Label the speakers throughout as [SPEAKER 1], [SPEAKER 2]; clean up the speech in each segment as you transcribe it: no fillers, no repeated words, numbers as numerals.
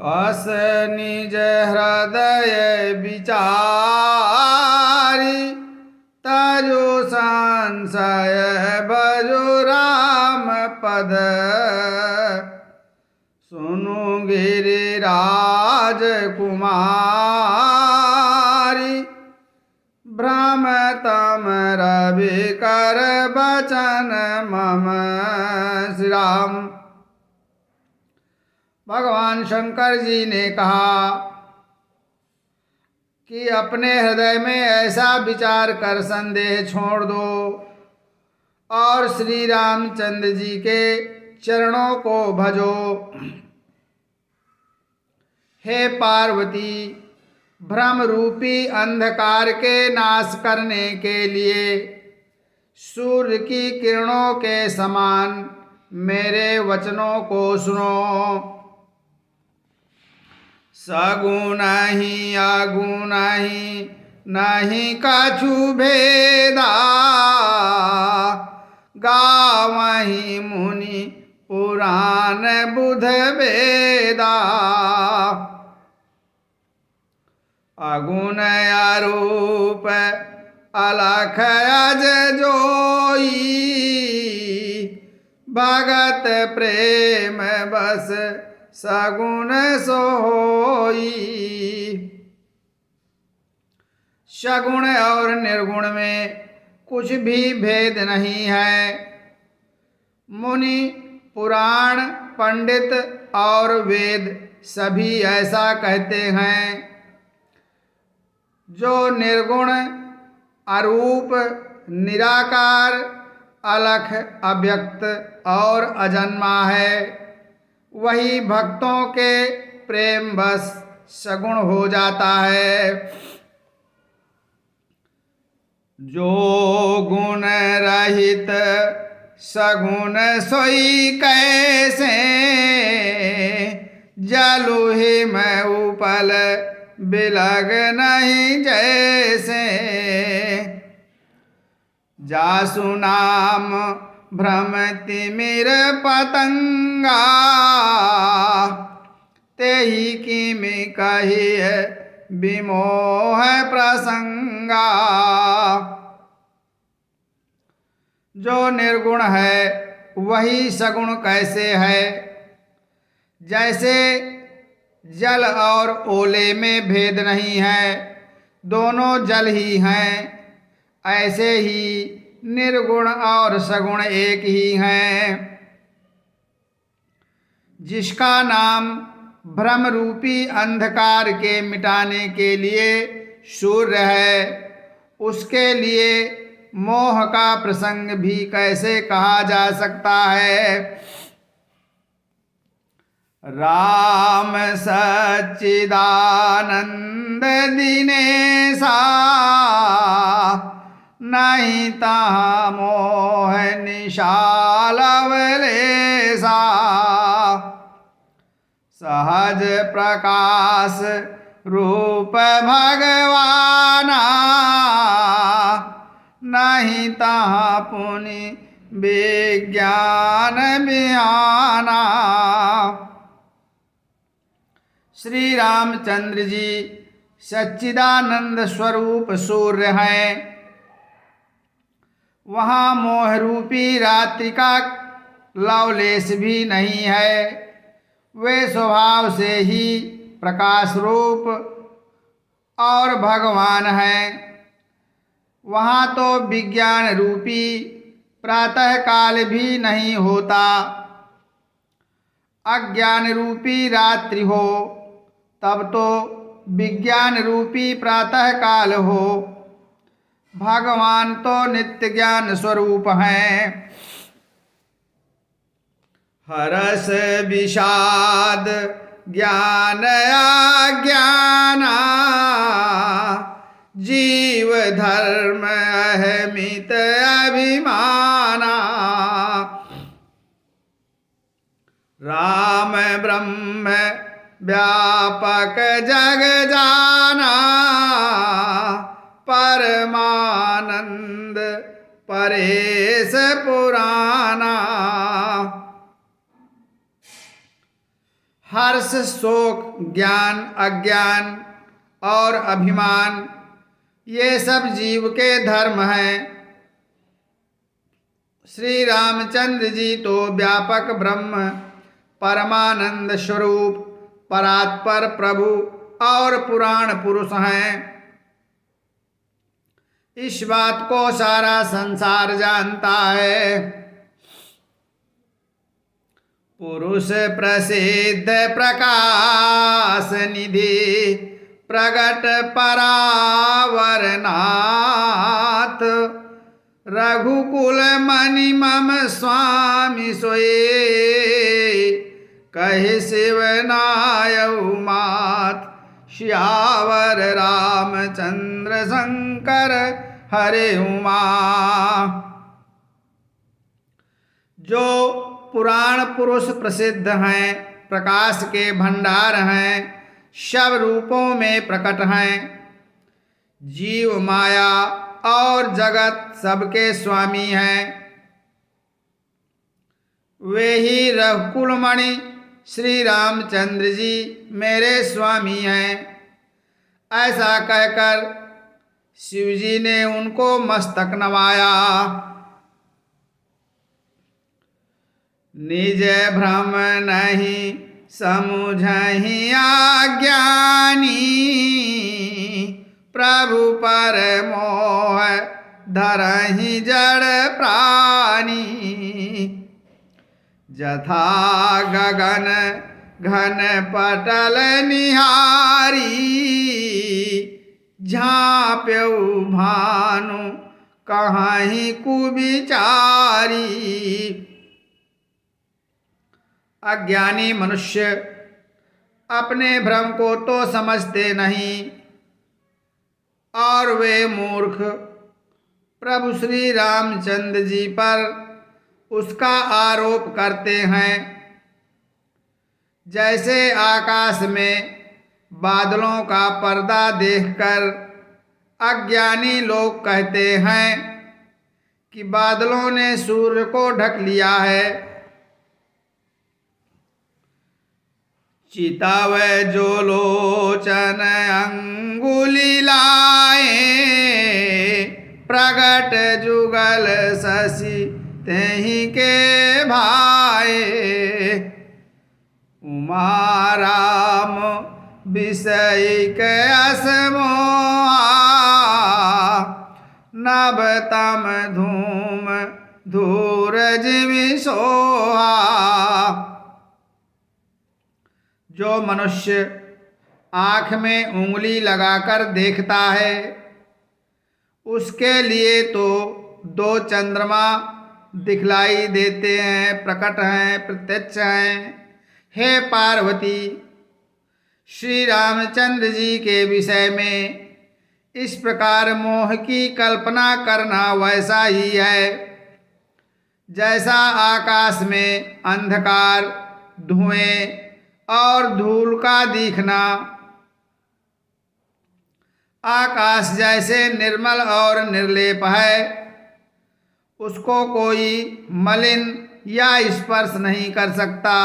[SPEAKER 1] अस निज हृदय विचारी तजो संशय भजो राम पद। सुनु गिरिराज कुमारी भ्रमतम रवि कर बचन मम। श्री राम। भगवान शंकर जी ने कहा कि अपने हृदय में ऐसा विचार कर संदेह छोड़ दो और श्री रामचंद्र जी के चरणों को भजो। हे पार्वती, भ्रम रूपी अंधकार के नाश करने के लिए सूर्य की किरणों के समान मेरे वचनों को सुनो। सगुण ही अगुण ही नहीं कछु भेदा, गावहीं मुनि पुराण बुध वेदा। अगुण अरूप अलख अज जोई, भगत प्रेम बस सगुण सोई। सगुण और निर्गुण में कुछ भी भेद नहीं है। मुनि, पुराण, पंडित और वेद सभी ऐसा कहते हैं। जो निर्गुण, अरूप, निराकार, अलख, अव्यक्त और अजन्मा है, वही भक्तों के प्रेम बस सगुण हो जाता है। जो गुण रहित सगुण सोई कैसे, जलुहि में उपल बिलग नहीं जैसे। जासु नाम भ्रम तिमिर पतंगा, तेहि किमि कहिए विमोह प्रसंगा। जो निर्गुण है वही सगुण कैसे है। जैसे जल और ओले में भेद नहीं है, दोनों जल ही हैं, ऐसे ही निर्गुण और सगुण एक ही हैं। जिसका नाम भ्रम रूपी अंधकार के मिटाने के लिए सूर्य है, उसके लिए मोह का प्रसंग भी कैसे कहा जा सकता है। राम सच्चिदानंद दिनेशा, नहीं तहाँ मोह निशाल अवलेशा। सहज प्रकाश रूप भगवाना, नहीं तहाँ पुनि विज्ञान बयाना। श्री रामचंद्र जी सच्चिदानंद स्वरूप सूर्य हैं। वहाँ मोह रूपी रात्रि का लवलेश भी नहीं है। वे स्वभाव से ही प्रकाश रूप और भगवान हैं। वहाँ तो विज्ञान रूपी प्रातः काल भी नहीं होता। अज्ञान रूपी रात्रि हो तब तो विज्ञान रूपी प्रातः काल हो। भगवान तो नित्य ज्ञान स्वरूप हैं। हरस विषाद ज्ञान अज्ञाना, जीव धर्म अहमित अभिमाना। राम ब्रह्म व्यापक जग जाना, परमानंद परेश पुराना। हर्ष, शोक, ज्ञान, अज्ञान और अभिमान ये सब जीव के धर्म हैं। श्री रामचंद्र जी तो व्यापक ब्रह्म, परमानंद स्वरूप, परात्पर प्रभु और पुराण पुरुष हैं। इस बात को सारा संसार जानता है। पुरुष प्रसिद्ध प्रकाश निधि, प्रगट परावरनाथ, रघुकुल मणि मम स्वामी सोए, कहे शिवनायऊ मात, श्यावर रामचंद्र शंकर हरे उमा। जो पुराण पुरुष प्रसिद्ध हैं, प्रकाश के भंडार हैं, सब रूपों में प्रकट हैं, जीव माया और जगत सबके स्वामी हैं, वे ही रघुकुलमणि श्री रामचंद्र जी मेरे स्वामी हैं। ऐसा कहकर शिवजी ने उनको मस्तक नवाया। निज भ्रम नहीं समुझहि अज्ञानी, प्रभु पर मोह धरहि जड़ प्राणी, जथा गगन घन पटल निहारी, झाँप्यऊ भानु कहीं कुविचारी। अज्ञानी मनुष्य अपने भ्रम को तो समझते नहीं और वे मूर्ख प्रभु श्री रामचंद्र जी पर उसका आरोप करते हैं। जैसे आकाश में बादलों का पर्दा देखकर अज्ञानी लोग कहते हैं कि बादलों ने सूर्य को ढक लिया है। चिताव जो लोचन अंगुली लाए, प्रगट जुगल शशि तेहि के भाए, उमा राम विषय के असमोहा, नभ तम धूम धूर जिमि सोहा। जो मनुष्य आँख में उंगली लगाकर देखता है, उसके लिए तो दो चंद्रमा दिखलाई देते हैं, प्रकट हैं, प्रत्यक्ष हैं। हे पार्वती, श्री रामचंद्र जी के विषय में इस प्रकार मोह की कल्पना करना वैसा ही है जैसा आकाश में अंधकार, धुएं और धूल का दिखना। आकाश जैसे निर्मल और निर्लेप है, उसको कोई मलिन या स्पर्श नहीं कर सकता।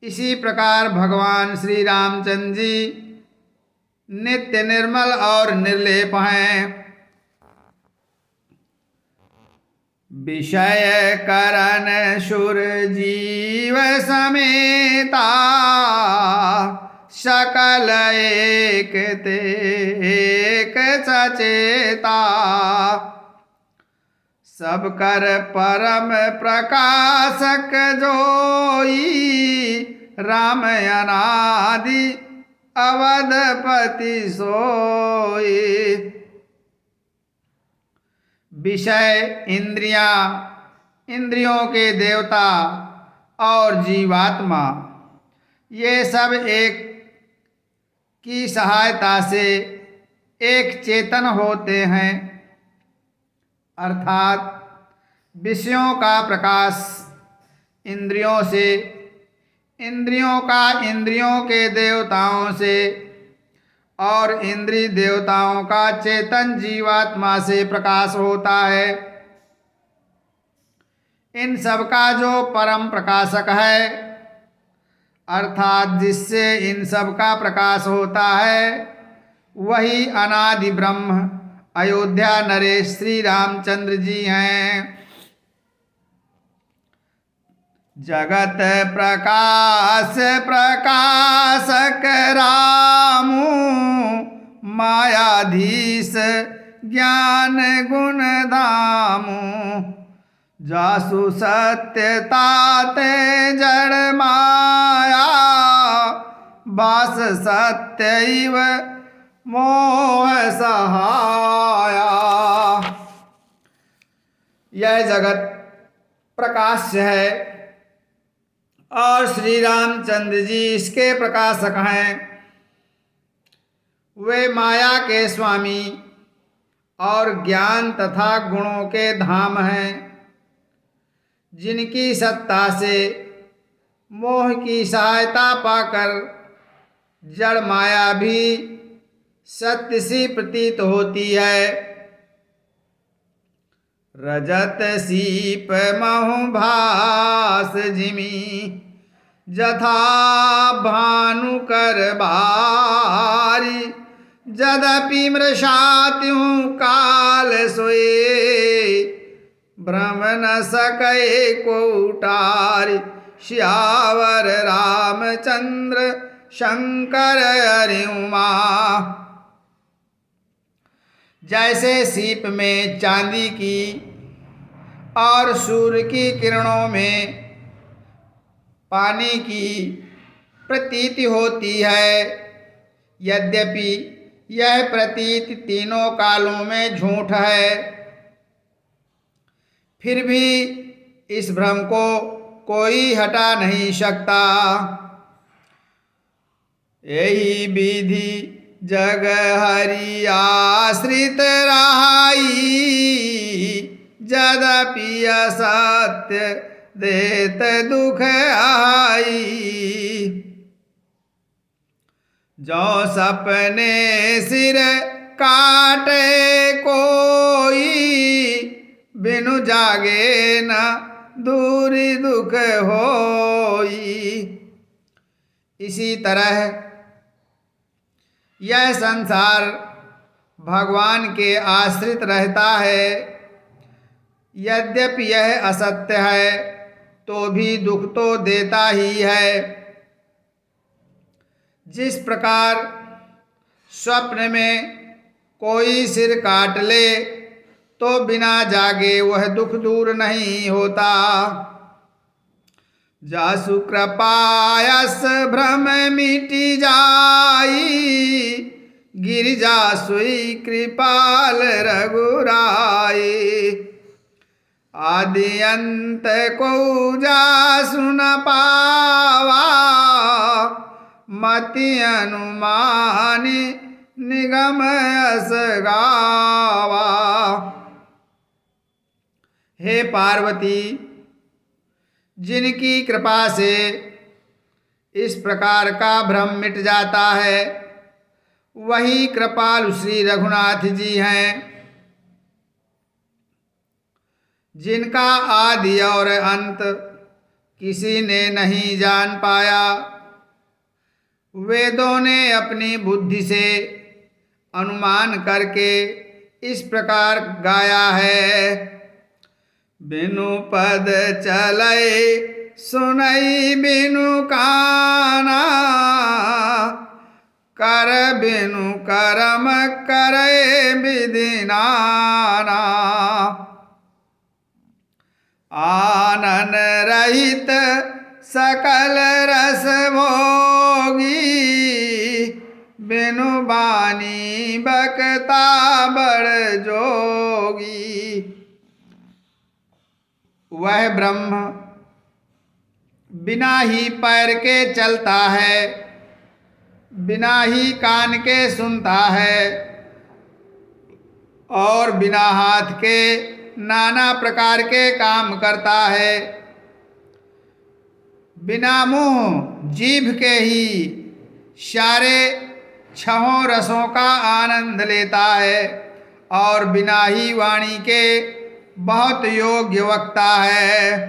[SPEAKER 1] इसी प्रकार भगवान श्री रामचंद्र जी नित्य निर्मल और निर्लेप हैं। विषय करण सुर जीव समेता, सकल एक ते एक सचेता, सब कर परम प्रकाशक जोई, राम अनादि अवधपति सोई। विषय इंद्रियां, इंद्रियों के देवता और जीवात्मा, ये सब एक की सहायता से एक चेतन होते हैं। अर्थात विषयों का प्रकाश इंद्रियों से, इंद्रियों का इंद्रियों के देवताओं से और इंद्रिय देवताओं का चेतन जीवात्मा से प्रकाश होता है। इन सब का जो परम प्रकाशक है अर्थात जिससे इन सब का प्रकाश होता है वही अनादि ब्रह्म अयोध्या नरेश श्री रामचंद्र जी हैं। जगत प्रकाश प्रकाशक रामू मायाधीश ज्ञान गुण धामू जासु सत्यता ते जड़ माया बास सत्यैव मोह सहाया। यह जगत प्रकाश्य है और श्री रामचंद्र जी इसके प्रकाशक हैं। वे माया के स्वामी और ज्ञान तथा गुणों के धाम हैं, जिनकी सत्ता से मोह की सहायता पाकर जड़ माया भी सत्य सी प्रतीत होती है। रजत सीप महु भास जिमी जथा भानु कर बारी जदपि मृषात्युं काल सोए भ्रम न सके को उटारी श्यावर रामचंद्र शंकर हरि उमा। जैसे सीप में चांदी की और सूर्य की किरणों में पानी की प्रतीति होती है, यद्यपि यह प्रतीति तीनों कालों में झूठ है, फिर भी इस भ्रम को कोई हटा नहीं सकता। यही विधि जग हरि आश्रित रहाई जदपि असत्य देत दुख आई। जो सपने सिर काटे कोई बिनु जागे न दूरी दुख होई। इसी तरह यह संसार भगवान के आश्रित रहता है, यद्यपि यह असत्य है तो भी दुख तो देता ही है। जिस प्रकार स्वप्न में कोई सिर काट ले तो बिना जागे वह दुख दूर नहीं होता। जासु कृपायस भ्रम मिटी जाई गिरिजा सोई कृपाल रघुराई। आदि अंत को जासु न पावा मति अनुमानी निगम यस गावा। हे पार्वती, जिनकी कृपा से इस प्रकार का भ्रम मिट जाता है वही कृपालु श्री रघुनाथ जी हैं, जिनका आदि और अंत किसी ने नहीं जान पाया। वेदों ने अपनी बुद्धि से अनुमान करके इस प्रकार गाया है। बिनु पद चलै सुनई बिनु काना कर बिनु करम करे विधि नाना। आनन रहित सकल रस भोगी बिनु बानी बकता बड़ जोगी। वह ब्रह्म बिना ही पैर के चलता है, बिना ही कान के सुनता है और बिना हाथ के नाना प्रकार के काम करता है। बिना मुंह जीभ के ही सारे छहों रसों का आनंद लेता है और बिना ही वाणी के बहुत योग्य वक्ता है।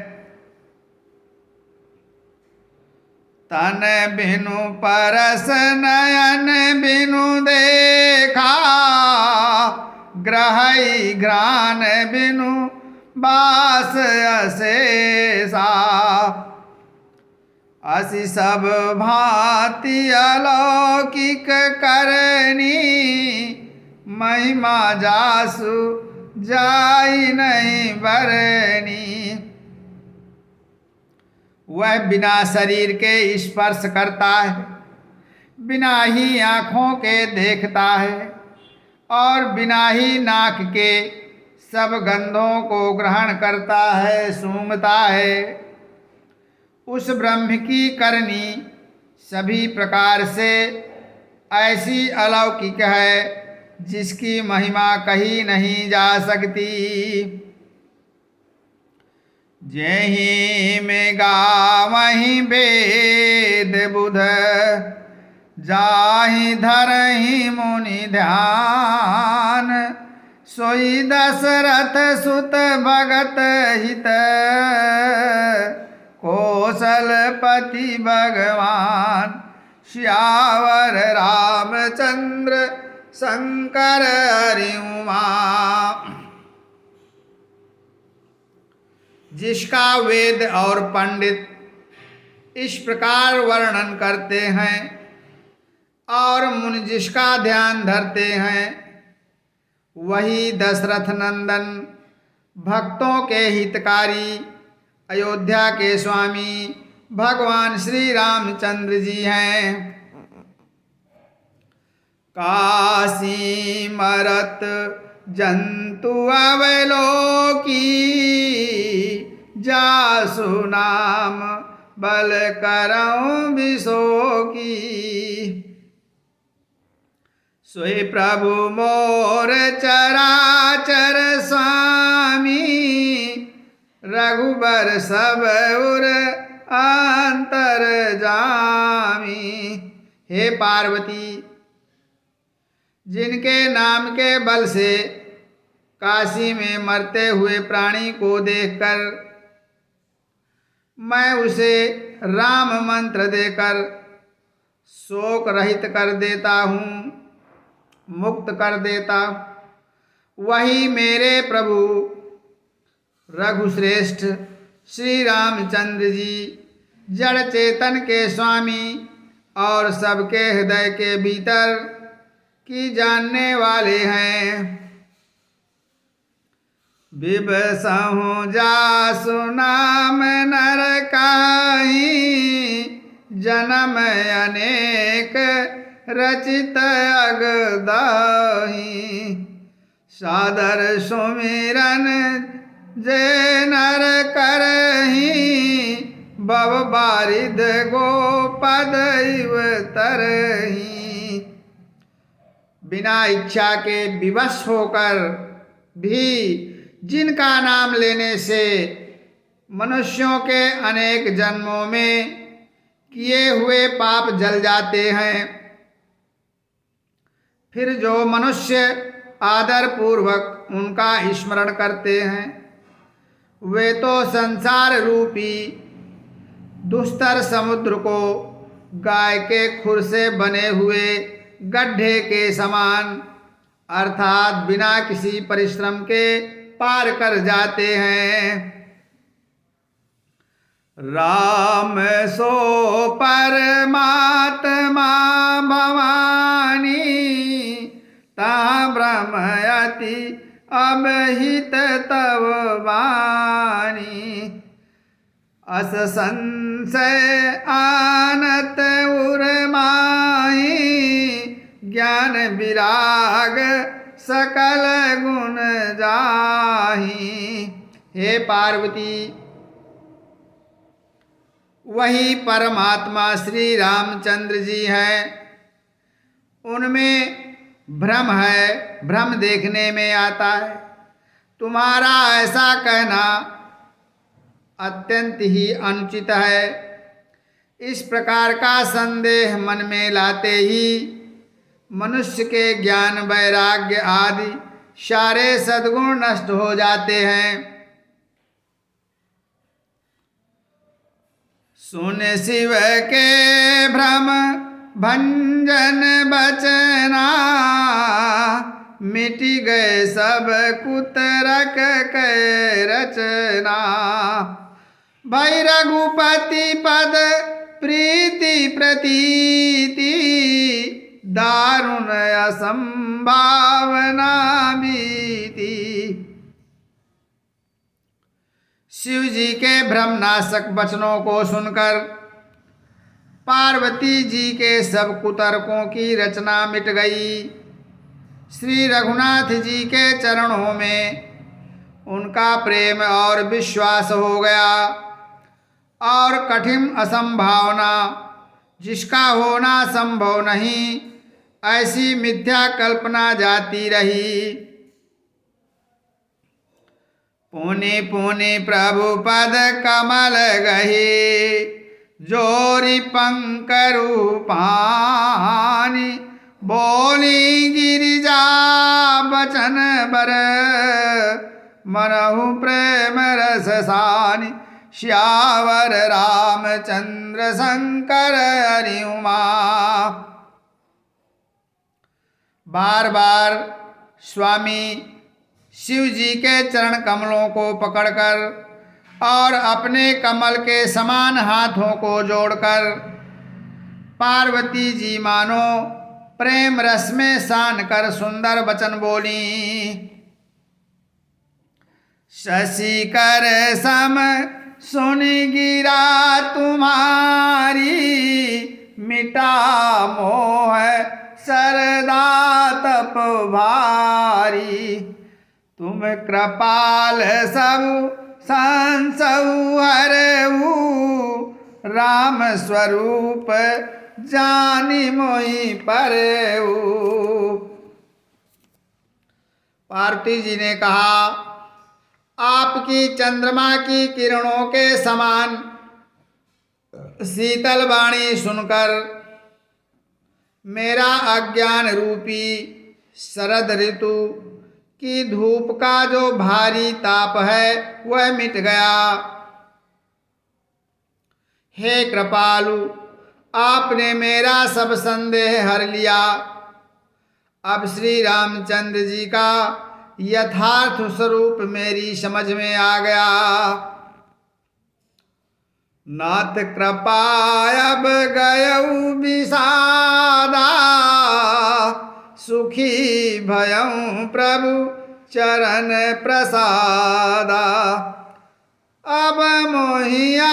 [SPEAKER 1] तन बिनु परस नयन बिनु देखा, ग्रहई घ्राण बिनु बास अशेषा। असि सब भांति अलौकिक करनी, महिमा जासु जाई नहीं बरनी। वह बिना शरीर के स्पर्श करता है, बिना ही आँखों के देखता है और बिना ही नाक के सब गंधों को ग्रहण करता है, सूंघता है। उस ब्रह्म की करनी सभी प्रकार से ऐसी अलौकिक है जिसकी महिमा कही नहीं जा सकती। जेहि में गावहि वेद बुध, जाहि धरहि मुनि ध्यान। सोई दशरथ सुत भगत हित, कौशलपति भगवान। श्यावर रामचंद्र शंकर हरि उमा। जिसका वेद और पंडित इस प्रकार वर्णन करते हैं और मुनि जिसका ध्यान धरते हैं, वही दशरथ नंदन भक्तों के हितकारी अयोध्या के स्वामी भगवान श्री रामचंद्र जी हैं। काशी मरत जंतु अवलोकी, जासु नाम बल करऊं विशोकी। सोई प्रभु मोर चराचर स्वामी, रघुबर सब उर अंतर जामी। हे पार्वती, जिनके नाम के बल से काशी में मरते हुए प्राणी को देखकर मैं उसे राम मंत्र देकर शोक रहित कर देता हूँ, मुक्त कर देता, वही मेरे प्रभु रघुश्रेष्ठ श्री रामचंद्र जी जड़ चेतन के स्वामी और सबके हृदय के भीतर की जानने वाले हैं। बिबसहु जासु नाम नर काहि, जन्म अनेक रचित अगदाही। सादर सुमिरन जे नर करही, भव बारिध गोपद इव तरही। बिना इच्छा के विवश होकर भी जिनका नाम लेने से मनुष्यों के अनेक जन्मों में किए हुए पाप जल जाते हैं, फिर जो मनुष्य आदर पूर्वक उनका स्मरण करते हैं, वे तो संसार रूपी दुस्तर समुद्र को गाय के खुर से बने हुए गड्ढे के समान अर्थात बिना किसी परिश्रम के पार कर जाते हैं। राम सो परमात्मा भवानी, ता ब्रह्मयति अबहित तव वाणी। अस संशय आनत उर्माही, ज्ञान विराग सकल गुण जाही। हे पार्वती, वही परमात्मा श्री रामचंद्र जी हैं। उनमें भ्रम है, भ्रम देखने में आता है। तुम्हारा ऐसा कहना अत्यंत ही अनुचित है। इस प्रकार का संदेह मन में लाते ही मनुष्य के ज्ञान वैराग्य आदि सारे सद्गुण नष्ट हो जाते हैं। सुन शिव के भ्रम भंजन बचना, मिट गए सब कुतरक के रचना। भई रघुपति पद प्रीति प्रतीति, दारुण असंभावना बीती। शिव जी के भ्रमनाशक वचनों को सुनकर पार्वती जी के सब कुतर्कों की रचना मिट गई। श्री रघुनाथ जी के चरणों में उनका प्रेम और विश्वास हो गया, और कठिन असंभावना, जिसका होना संभव नहीं, ऐसी मिथ्या कल्पना जाती रही। पुनि पुनि प्रभु पद कमल गहे, जोरी पंकरु पानी, बोली गिरिजा बचन बर, मनहु प्रेम रस सानी। श्यावर रामचंद्र शंकर हरि उमा। बार बार स्वामी शिव जी के चरण कमलों को पकड़कर और अपने कमल के समान हाथों को जोड़कर पार्वती जी मानो प्रेम रस में सान कर सुंदर वचन बोली। शशि कर सम सुन गिरा तुम्हारी, मिटा मोह सरदा तप भारी। तुम कृपाल सब संसऊ हरऊ, राम स्वरूप जानी मोहि परऊ। पार्वती जी ने कहा, आपकी चंद्रमा की किरणों के समान शीतल वाणी सुनकर मेरा अज्ञान रूपी शरद ऋतु की धूप का जो भारी ताप है वह मिट गया। हे कृपालु, आपने मेरा सब संदेह हर लिया। अब श्री रामचंद्र जी का यथार्थ स्वरूप मेरी समझ में आ गया। नाथ कृपा अब गयऊ विषादा, सुखी भयऊ प्रभु चरण प्रसादा। अब मोहिया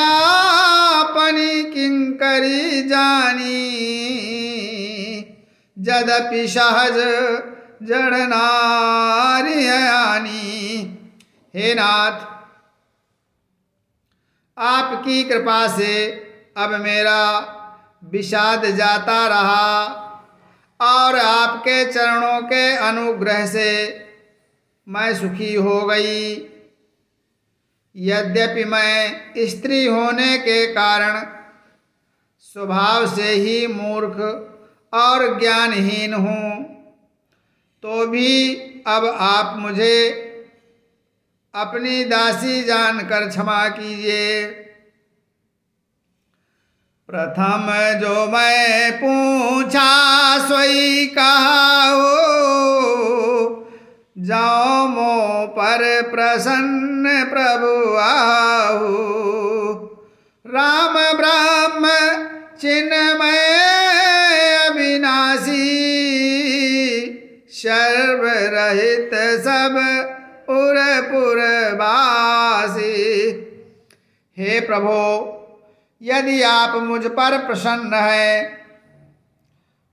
[SPEAKER 1] अपनी किंकरी जानी, यद्यपि सहज जड़ नारी आनी। हे नाथ, आपकी कृपा से अब मेरा विषाद जाता रहा, और आपके चरणों के अनुग्रह से मैं सुखी हो गई। यद्यपि मैं स्त्री होने के कारण स्वभाव से ही मूर्ख और ज्ञानहीन हूँ, तो भी अब आप मुझे अपनी दासी जानकर क्षमा कीजिए। प्रथम जो मैं पूछा सोई कहाओ, जाओ मों पर प्रसन्न प्रभु आओ। राम ब्रह्म चिन्मय अविनाशी, सर्वरहित सब उरपुर वासी। हे प्रभो, यदि आप मुझ पर प्रसन्न हैं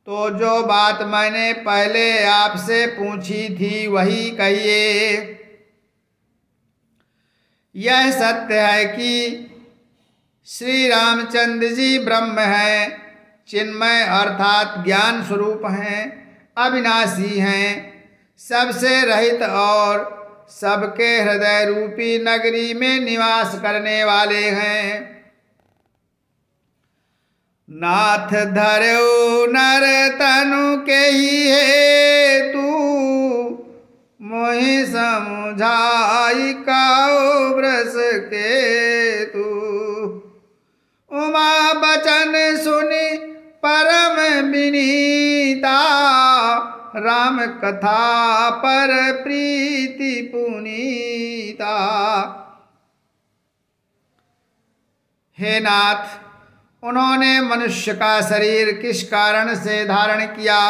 [SPEAKER 1] तो जो बात मैंने पहले आपसे पूछी थी वही कहिए। यह सत्य है कि श्री रामचंद्र जी ब्रह्म हैं, चिन्मय अर्थात ज्ञान स्वरूप हैं, अविनाशी हैं, सबसे रहित और सबके हृदय रूपी नगरी में निवास करने वाले हैं। नाथ धर्यो नर तनु के ही हेतु, मोहि समुझाई काओ ब्रस के तू। उमा राम कथा पर प्रीति पुनीता। हे नाथ, उन्होंने मनुष्य का शरीर किस कारण से धारण किया?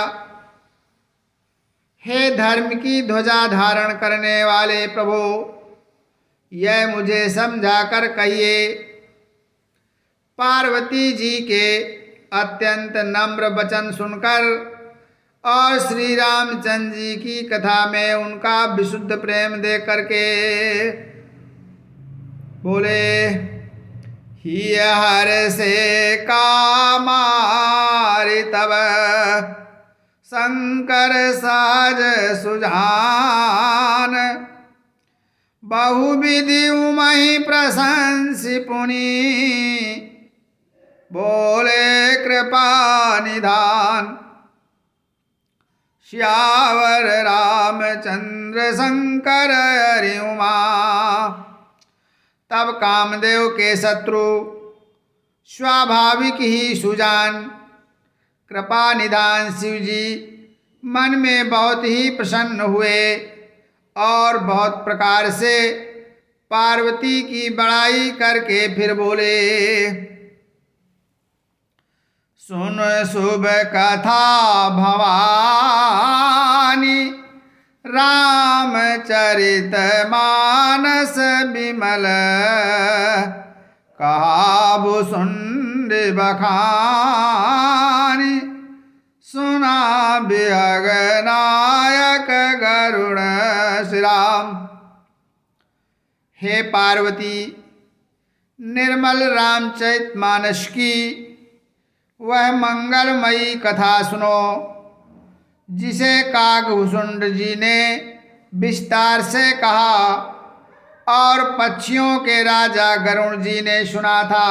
[SPEAKER 1] हे धर्म की ध्वजा धारण करने वाले प्रभु, यह मुझे समझाकर कहिए। पार्वती जी के अत्यंत नम्र वचन सुनकर और श्री रामचंद्र जी की कथा में उनका विशुद्ध प्रेम देख करके बोले, ही हर से कामारि तब शंकर सहज सुजान। बहुविधि उमहि प्रशंसि पुनि बोले कृपा निधान। श्यावर रामचंद्र शंकर हरि उमा। तब कामदेव के शत्रु स्वाभाविक ही सुजान कृपा निधान शिव जी मन में बहुत ही प्रसन्न हुए और बहुत प्रकार से पार्वती की बड़ाई करके फिर बोले, सुन शुभ कथा भवानी रामचरित मानस विमल। कहा भुसुंड बखानी सुना बिहग नायक गरुड़। श्री राम, हे पार्वती, निर्मल रामचरित मानस की वह मंगलमयी कथा सुनो जिसे कागभूषुंड जी ने विस्तार से कहा और पक्षियों के राजा गरुड़ जी ने सुना था।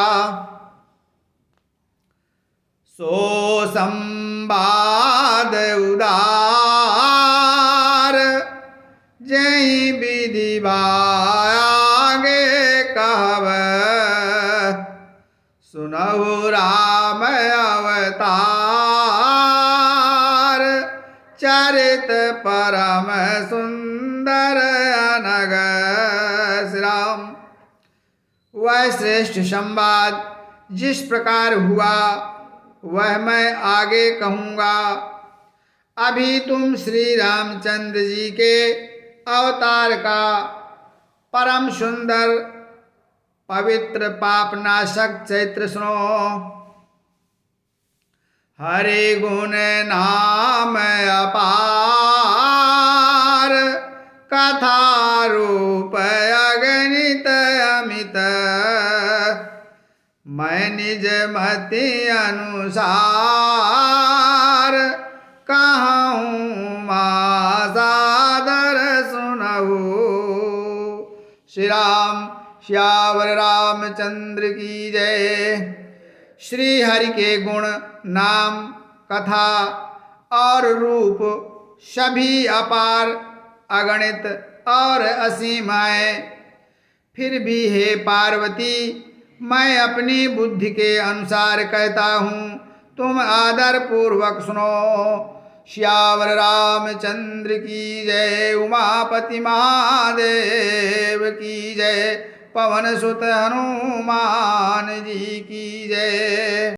[SPEAKER 1] सो संवाद उदार जय विधि आगे कहब। सुनहु राम अवतार चरित परम सुंदर अनग। श्री राम, वह श्रेष्ठ संवाद जिस प्रकार हुआ वह मैं आगे कहूँगा। अभी तुम श्री रामचंद्र जी के अवतार का परम सुंदर पवित्र पापनाशक चरित्र सुनो। हरि गुण नाम अपार कथा रूप अगणित अमित। मैं निज मति अनुसार कहूँ सादर सुनहु। श्री राम, श्यावर रामचंद्र की जय। श्री हरि के गुण, नाम, कथा और रूप सभी अपार, अगणित और असीम है। फिर भी हे पार्वती, मैं अपनी बुद्धि के अनुसार कहता हूँ, तुम आदर पूर्वक सुनो। श्यावर रामचंद्र की जय। उमापति महादेव की जय। पवन सुत हनुमान जी की जय।